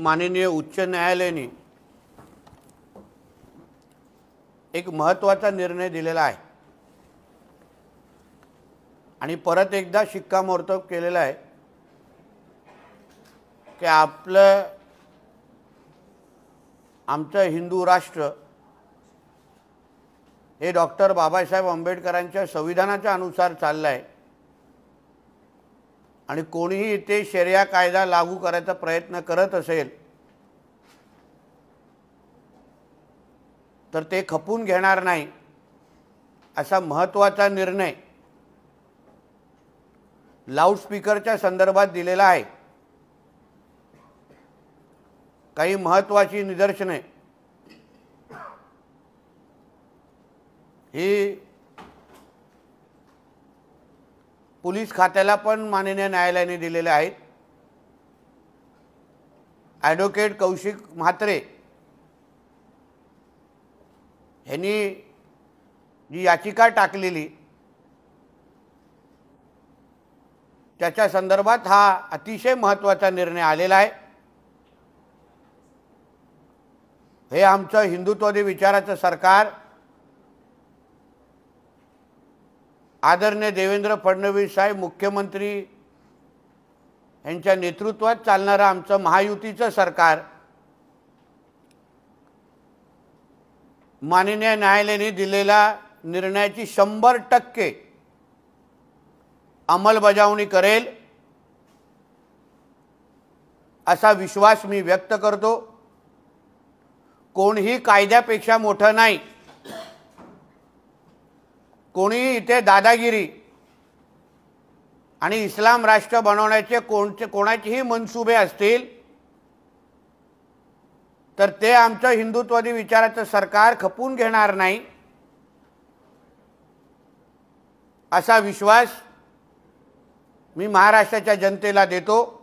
माननीय उच्च न्यायालयाने एक महत्त्वाचा निर्णय दिलेला आहे आणि परत एकदा शिक्कामोर्तब केलेला आहे की आमचं हिंदू राष्ट्र हे डॉक्टर बाबासाहेब आंबेडकरांच्या संविधानाच्या अनुसार चाललं आहे आणि कोणीही इथे शरिया कायदा लागू करायचा प्रयत्न करत असेल तर ते खपून घेणार नाही असा महत्त्वाचा निर्णय लाऊडस्पीकरच्या संदर्भात दिलेला आहे। काही महत्त्वाची निदर्शने ही पोलीस खात्याला पण माननीय न्यायालयाने दिलेले आहेत। ॲडव्होकेट कौशिक म्हात्रे यांनी जी याचिका टाकलेली त्याच्या संदर्भात हा अतिशय महत्त्वाचा निर्णय आलेला आहे। हे आमचं हिंदुत्ववादी विचाराचं सरकार आदरणीय देवेंद्र फडणवीस साहेब मुख्यमंत्री यांच्या नेतृत्वात चालणारं आमचं महायुतीचं सरकार माननीय न्यायालयाने दिलेल्या निर्णयाची 100% अंमलबजावणी करेल असा विश्वास मी व्यक्त करतो। कोणीही कायद्यापेक्षा मोठं नाही, कोणीही इथे दादागिरी आणि इस्लाम राष्ट्र बनवण्याचे कोणाचेही मनसुबे असतील तर ते आमचं हिंदुत्ववादी विचाराचं सरकार खपून घेणार नाही असा विश्वास मी महाराष्ट्राच्या जनतेला देतो।